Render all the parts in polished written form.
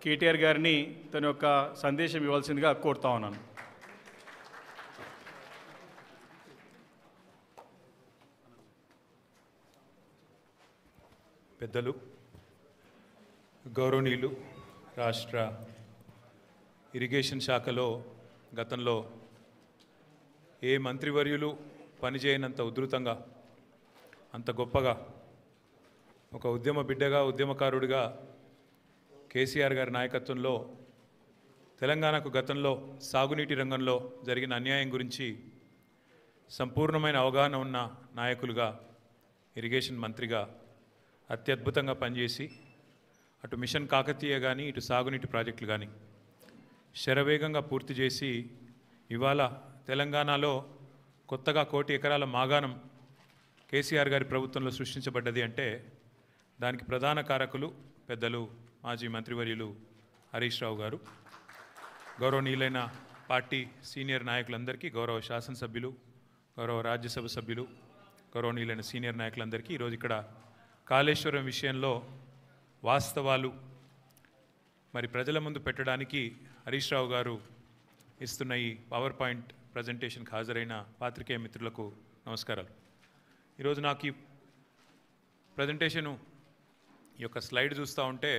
కేటీఆర్ గారిని తన యొక్క సందేశం ఇవ్వాల్సిందిగా కోరుతా ఉన్నాను. పెద్దలు, గౌరవనీయులు, రాష్ట్ర ఇరిగేషన్ శాఖలో గతంలో ఏ మంత్రివర్యులు పనిచేయనంత ఉధృతంగా, అంత గొప్పగా ఒక ఉద్యమ బిడ్డగా, ఉద్యమకారుడిగా కేసీఆర్ గారి నాయకత్వంలో తెలంగాణకు గతంలో సాగునీటి రంగంలో జరిగిన అన్యాయం గురించి సంపూర్ణమైన అవగాహన ఉన్న నాయకులుగా, ఇరిగేషన్ మంత్రిగా అత్యద్భుతంగా పనిచేసి అటు మిషన్ కాకతీయ కానీ, ఇటు సాగునీటి ప్రాజెక్టులు కానీ శరవేగంగా పూర్తి చేసి ఇవాళ తెలంగాణలో కొత్తగా 1 కోటి ఎకరాల మాగాణం కేసీఆర్ గారి ప్రభుత్వంలో సృష్టించబడ్డది అంటే దానికి ప్రధాన కారకులు పెద్దలు మాజీ మంత్రివర్యులు హరీష్ రావు గారు. గౌరవనీయులైన పార్టీ సీనియర్ నాయకులందరికీ, గౌరవ శాసనసభ్యులు, గౌరవ రాజ్యసభ సభ్యులు, గౌరవనీయులైన సీనియర్ నాయకులందరికీ ఈరోజు ఇక్కడ కాళేశ్వరం విషయంలో వాస్తవాలు మరి ప్రజల ముందు పెట్టడానికి హరీష్ రావు గారు ఇస్తున్న ఈ పవర్ పాయింట్ ప్రజెంటేషన్కి హాజరైన పాత్రికేయ మిత్రులకు నమస్కారాలు. ఈరోజు నాకు ఈ ప్రజెంటేషను ఈ యొక్క స్లైడ్ చూస్తూ ఉంటే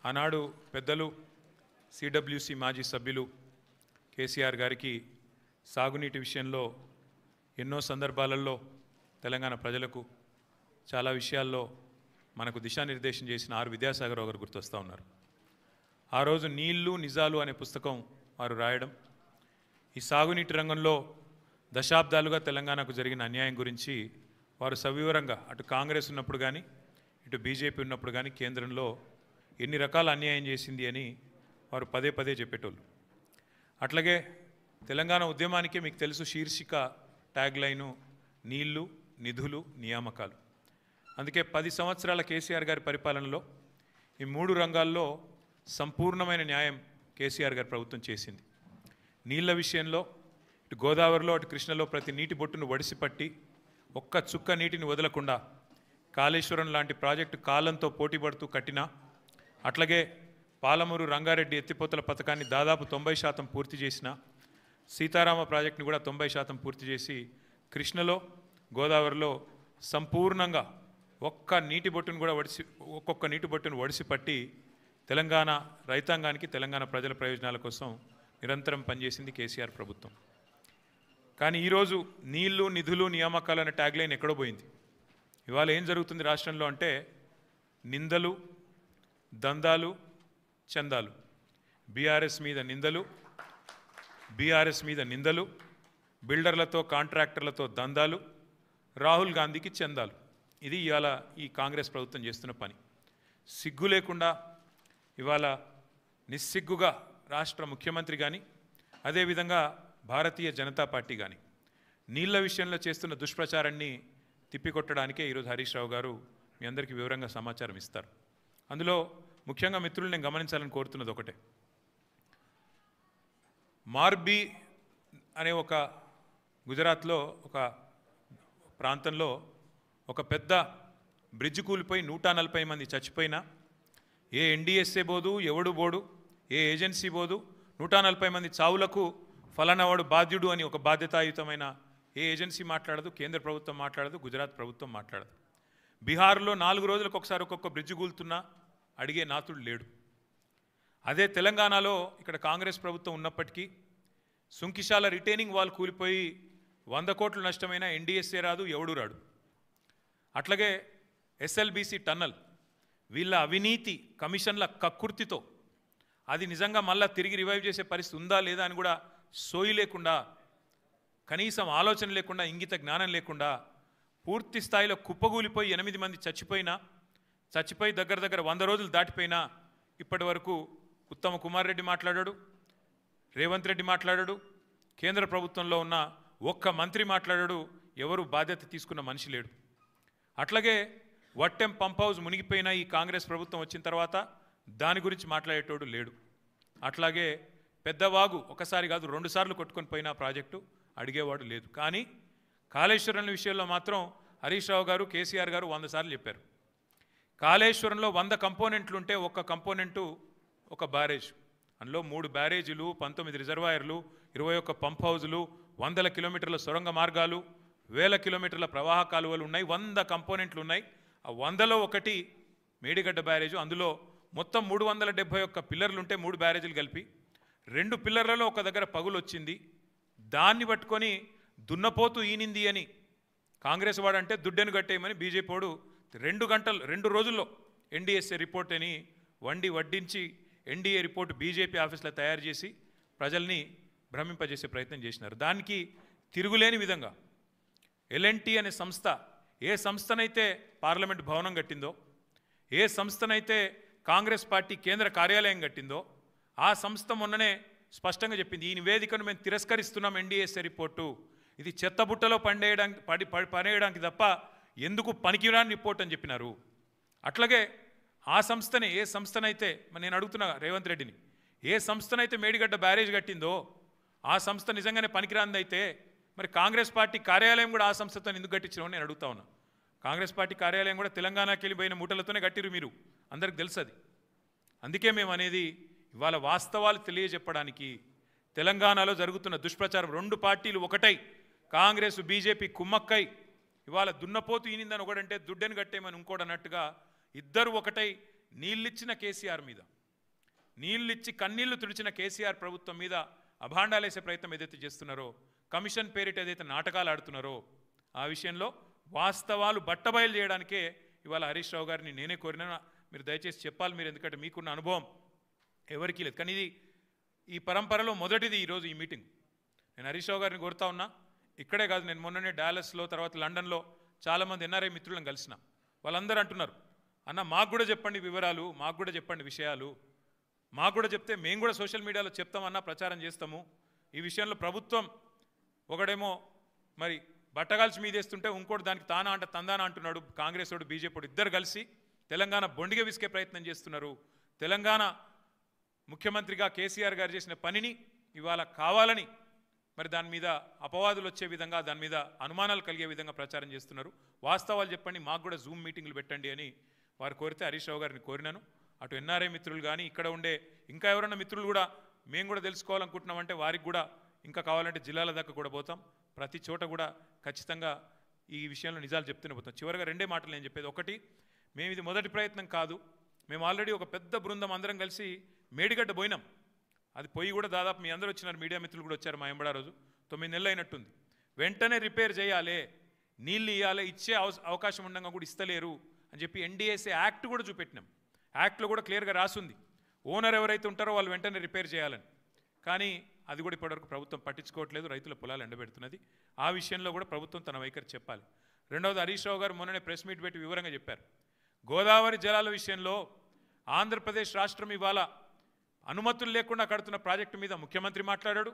ఆనాడు పెద్దలు సిడబ్ల్యూసి మాజీ సభ్యులు కేసీఆర్ గారికి సాగునీటి విషయంలో ఎన్నో సందర్భాలలో తెలంగాణ ప్రజలకు చాలా విషయాల్లో మనకు దిశానిర్దేశం చేసిన ఆర్ విద్యాసాగర్ గారు గుర్తొస్తూ ఉన్నారు. ఆ రోజు నీళ్లు నిజాలు అనే పుస్తకం వారు రాయడం, ఈ సాగునీటి రంగంలో దశాబ్దాలుగా తెలంగాణకు జరిగిన అన్యాయం గురించి వారు సవివరంగా అటు కాంగ్రెస్ ఉన్నప్పుడు కానీ, ఇటు బీజేపీ ఉన్నప్పుడు కానీ కేంద్రంలో ఎన్ని రకాల అన్యాయం చేసింది అని వారు పదే పదే చెప్పేటోళ్ళు. అట్లాగే తెలంగాణ ఉద్యమానికే మీకు తెలుసు శీర్షిక ట్యాగ్ లైను నీళ్లు, నిధులు, నియామకాలు. అందుకే 10 సంవత్సరాల కేసీఆర్ గారి పరిపాలనలో ఈ 3 రంగాల్లో సంపూర్ణమైన న్యాయం కేసీఆర్ గారి ప్రభుత్వం చేసింది. నీళ్ల విషయంలో ఇటు గోదావరిలో, అటు కృష్ణలో ప్రతి నీటి బొట్టును వడిసిపట్టి ఒక్క చుక్క నీటిని వదలకుండా కాళేశ్వరం లాంటి ప్రాజెక్టు కాలంతో పోటీపడుతూ కట్టినా, అట్లాగే పాలమూరు రంగారెడ్డి ఎత్తిపోతల పథకాన్ని దాదాపు 90% పూర్తి చేసిన, సీతారామ ప్రాజెక్టుని కూడా 90% పూర్తి చేసి కృష్ణలో, గోదావరిలో సంపూర్ణంగా ఒక్కొక్క నీటి బొట్టును వడిసిపట్టి తెలంగాణ రైతాంగానికి, తెలంగాణ ప్రజల ప్రయోజనాల కోసం నిరంతరం పనిచేసింది కేసీఆర్ ప్రభుత్వం. కానీ ఈరోజు నీళ్లు, నిధులు, నియామకాలు అనే ట్యాగ్లైన్ ఎక్కడో పోయింది. ఇవాళ ఏం జరుగుతుంది రాష్ట్రంలో అంటే నిందలు, దందాలు, చందాలు, బీఆర్ఎస్ మీద నిందలు, బిల్డర్లతో, కాంట్రాక్టర్లతో దందాలు, రాహుల్ గాంధీకి చందాలు. ఇది ఇవాళ ఈ కాంగ్రెస్ ప్రభుత్వం చేస్తున్న పని. సిగ్గు లేకుండా ఇవాళ నిస్సిగ్గుగా రాష్ట్ర ముఖ్యమంత్రి కానీ, అదేవిధంగా భారతీయ జనతా పార్టీ కానీ నీళ్ల విషయంలో చేస్తున్న దుష్ప్రచారాన్ని తిప్పికొట్టడానికే ఈరోజు హరీష్ రావు గారు మీ అందరికీ వివరంగా సమాచారం ఇస్తారు. అందులో ముఖ్యంగా మిత్రులు నేను గమనించాలని కోరుతున్నది ఒకటే. మార్బీ అనే ఒక గుజరాత్లో ఒక ప్రాంతంలో ఒక పెద్ద బ్రిడ్జ్ కూలిపోయి 140 మంది చచ్చిపోయినా ఏ ఎన్డీఎస్ఏ బోదు, ఎవడు బోడు, ఏ ఏజెన్సీ బోదు, 140 మంది చావులకు ఫలానావాడు బాధ్యుడు అని ఒక బాధ్యతాయుతమైన ఏ ఏజెన్సీ మాట్లాడదు, కేంద్ర ప్రభుత్వం మాట్లాడదు, గుజరాత్ ప్రభుత్వం మాట్లాడదు. బీహార్లో 4 రోజులకు ఒకసారి ఒక్కొక్క బ్రిడ్జ్ కూలుతున్నా అడిగే నాతుడు లేడు. అదే తెలంగాణలో ఇక్కడ కాంగ్రెస్ ప్రభుత్వం ఉన్నప్పటికీ సుంకిశాల రిటైనింగ్ వాల్ కూలిపోయి 100 కోట్లు నష్టమైన ఎన్డీఎస్ఏ రాదు, ఎవడు రాడు. అట్లాగే ఎస్ఎల్బీసీ టన్నల్ వీళ్ళ అవినీతి కమిషన్ల కక్కుర్తితో అది నిజంగా మళ్ళీ తిరిగి రివైవ్ చేసే పరిస్థితి ఉందా లేదా అని కూడా సోయి లేకుండా, కనీసం ఆలోచన లేకుండా, ఇంగిత జ్ఞానం లేకుండా పూర్తి స్థాయిలో కుప్పగూలిపోయి 8 మంది చచ్చిపోయి దగ్గర 100 రోజులు దాటిపోయినా ఇప్పటి వరకు ఉత్తమ కుమార్ రెడ్డి మాట్లాడాడు, రేవంత్ రెడ్డి మాట్లాడాడు, కేంద్ర ప్రభుత్వంలో ఉన్న ఒక్క మంత్రి మాట్లాడాడు, ఎవరు బాధ్యత తీసుకున్న మనిషి లేడు. అట్లాగే వట్టెం పంప్ హౌస్ మునిగిపోయిన ఈ కాంగ్రెస్ ప్రభుత్వం వచ్చిన తర్వాత దాని గురించి మాట్లాడేటోడు లేడు. అట్లాగే పెద్దవాగు ఒకసారి కాదు 2 సార్లు కొట్టుకొని పోయిన ప్రాజెక్టు అడిగేవాడు లేదు. కానీ కాళేశ్వరం విషయంలో మాత్రం హరీష్ రావు గారు, కేసీఆర్ గారు 100 సార్లు చెప్పారు. కాళేశ్వరంలో 100 కంపోనెంట్లు ఉంటే ఒక్క కంపోనెంటు ఒక బ్యారేజ్, అందులో 3 బ్యారేజీలు, 19 రిజర్వాయర్లు, 21 పంప్ హౌజులు, 100 కిలోమీటర్ల సొరంగ మార్గాలు, 1000 కిలోమీటర్ల ప్రవాహ కాలువలు ఉన్నాయి, 100 కంపోనెంట్లు ఉన్నాయి. ఆ 100లో ఒకటి మేడిగడ్డ బ్యారేజు. అందులో మొత్తం 371 పిల్లర్లు ఉంటే 3 బ్యారేజీలు కలిపి 2 పిల్లర్లలో ఒక దగ్గర పగులు వచ్చింది. దాన్ని పట్టుకొని దున్నపోతు ఈనింది అని కాంగ్రెస్ వాడంటే దుడ్డెను కట్టేయమని బీజేపీ వాడు 2 రోజుల్లో ఎన్డీఎస్ఏ రిపోర్ట్ అని వడ్డించి ఎన్డీఏ రిపోర్ట్ బీజేపీ ఆఫీస్లో తయారు చేసి ప్రజల్ని భ్రమింపజేసే ప్రయత్నం చేసినారు. దానికి తిరుగులేని విధంగా ఎల్ఎన్టీ అనే సంస్థ ఏ సంస్థనైతే పార్లమెంట్ భవనం కట్టిందో, ఏ సంస్థనైతే కాంగ్రెస్ పార్టీ కేంద్ర కార్యాలయం కట్టిందో, ఆ సంస్థ మొన్ననే స్పష్టంగా చెప్పింది, ఈ నివేదికను మేము తిరస్కరిస్తున్నాం, ఎన్డీఎస్ఏ రిపోర్టు ఇది చెత్తబుట్టలో పడేయడానికి తప్ప ఎందుకు పనికిరాని రిపోర్ట్ అని చెప్పినారు. అట్లాగే ఆ సంస్థనే, ఏ సంస్థనైతే నేను అడుగుతున్నా రేవంత్ రెడ్డిని, ఏ సంస్థనైతే మేడిగడ్డ బ్యారేజ్ కట్టిందో ఆ సంస్థ నిజంగానే పనికిరాందైతే మరి కాంగ్రెస్ పార్టీ కార్యాలయం కూడా ఆ సంస్థతో ఎందుకు కట్టించినామని నేను అడుగుతా ఉన్నా. కాంగ్రెస్ పార్టీ కార్యాలయం కూడా తెలంగాణకి వెళ్ళిపోయిన మూటలతోనే కట్టిరు, మీరు అందరికి తెలుసు అది. అందుకే మేము అనేది ఇవాళ వాస్తవాలు తెలియజెప్పడానికి, తెలంగాణలో జరుగుతున్న దుష్ప్రచారం, 2 పార్టీలు ఒకటై కాంగ్రెస్ బీజేపీ కుమ్మక్కై ఇవాళ దున్నపోతు ఈనిందని ఒకడంటే దుడ్డెను కట్టేమని ఇంకోటి అన్నట్టుగా ఇద్దరు ఒకటై నీళ్ళిచ్చిన కేసీఆర్ మీద, నీళ్ళిచ్చి కన్నీళ్లు తుడిచిన కేసీఆర్ ప్రభుత్వం మీద అభాండాలేసే ప్రయత్నం ఏదైతే చేస్తున్నారో, కమిషన్ పేరిట ఏదైతే నాటకాలు ఆడుతున్నారో, ఆ విషయంలో వాస్తవాలు బట్టబయలు చేయడానికే ఇవాళ హరీష్ రావు గారిని నేనే కోరినా. మీరు దయచేసి చెప్పాలి, మీరు ఎందుకంటే మీకున్న అనుభవం ఎవరికీ లేదు. కానీ ఇది ఈ పరంపరలో మొదటిది ఈరోజు ఈ మీటింగ్. నేను హరీష్ రావు గారిని కోరుతా ఉన్నా, ఇక్కడే కాదు, నేను మొన్ననే డాలస్లో తర్వాత లండన్లో చాలామంది ఎన్ఆర్ఐ మిత్రులను కలిసిన. వాళ్ళందరూ అంటున్నారు, అన్న మాకు కూడా చెప్పండి వివరాలు, మాకు కూడా చెప్పండి విషయాలు, మాకు కూడా చెప్తే మేము కూడా సోషల్ మీడియాలో చెప్తామన్నా, ప్రచారం చేస్తాము. ఈ విషయంలో ప్రభుత్వం ఒకడేమో మరి బట్టగాల్చి మీదేస్తుంటే ఇంకోటి దానికి తందానా అంటున్నాడు. కాంగ్రెస్ వాడు బీజేపీ వాడు ఇద్దరు కలిసి తెలంగాణ బొండిగా విసికే ప్రయత్నం చేస్తున్నారు. తెలంగాణ ముఖ్యమంత్రిగా కేసీఆర్ గారు చేసిన పనిని ఇవాళ కావాలని మరి దాని మీద అపవాదులు వచ్చే విధంగా, దాని మీద అనుమానాలు కలిగే విధంగా ప్రచారం చేస్తున్నారు. వాస్తవాలు చెప్పండి, మాకు కూడా జూమ్ మీటింగ్లు పెట్టండి అని వారు కోరితే హరీష్ రావు గారిని కోరినాను. అటు ఎన్ఆర్ఐ మిత్రులు కానీ ఇక్కడ ఉండే ఇంకా ఎవరైనా మిత్రులు కూడా మేము కూడా తెలుసుకోవాలనుకుంటున్నామంటే వారికి కూడా ఇంకా కావాలంటే జిల్లాల దాకా కూడా పోతాం. ప్రతి చోట కూడా ఖచ్చితంగా ఈ విషయంలో నిజాలు చెప్తూనే పోతాం. చివరిగా 2 మాటలు నేను చెప్పేది. ఒకటి, మేము ఇది మొదటి ప్రయత్నం కాదు, మేము ఆల్రెడీ ఒక పెద్ద బృందం అందరం కలిసి మేడిగడ్డ పోయినాం. అది పోయి కూడా దాదాపు మీ అందరూ వచ్చినారు, మీడియా మిత్రులు కూడా వచ్చారు. మా ఎంబడా రోజు 9 నెలలు అయినట్టుంది. వెంటనే రిపేర్ చేయాలి, నీళ్ళు ఇవ్వాలి, ఇచ్చే అవకాశం ఉండగా కూడా ఇస్తలేరు అని చెప్పి ఎన్డీఎస్ఏ యాక్ట్ కూడా చూపెట్టినాం. యాక్ట్లో కూడా క్లియర్గా రాసుంది, ఓనర్ ఎవరైతే ఉంటారో వాళ్ళు వెంటనే రిపేర్ చేయాలని. కానీ అది కూడా ఇప్పటివరకు ప్రభుత్వం పట్టించుకోవట్లేదు, రైతుల పొలాలు ఎండబెడుతున్నది. ఆ విషయంలో కూడా ప్రభుత్వం తన వైఖరి చెప్పాలి. రెండవది, హరీష్ రావు గారు మొన్ననే ప్రెస్ మీట్ పెట్టి వివరంగా చెప్పారు, గోదావరి జలాల విషయంలో ఆంధ్రప్రదేశ్ రాష్ట్రం ఇవాళ అనుమతులు లేకుండా కడుతున్న ప్రాజెక్టు మీద ముఖ్యమంత్రి మాట్లాడాడు,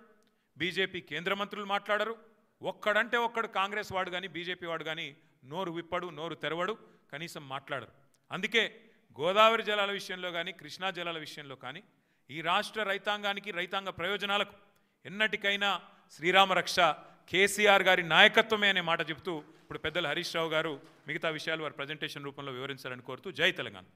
బీజేపీ కేంద్ర మంత్రులు మాట్లాడరు. ఒక్కడంటే ఒక్కడు కాంగ్రెస్ వాడు కానీ బీజేపీ వాడు కానీ నోరు విప్పడు, నోరు తెరవడు, కనీసం మాట్లాడరు. అందుకే గోదావరి జలాల విషయంలో కానీ కృష్ణా జలాల విషయంలో కానీ ఈ రాష్ట్ర రైతాంగానికి, రైతాంగ ప్రయోజనాలకు ఎన్నటికైనా శ్రీరామ రక్ష కేసీఆర్ గారి నాయకత్వమే అనే మాట చెబుతూ ఇప్పుడు పెద్దలు హరీష్ రావు గారు మిగతా విషయాలు వారి ప్రజెంటేషన్ రూపంలో వివరించాలని కోరుతూ జై తెలంగాణ.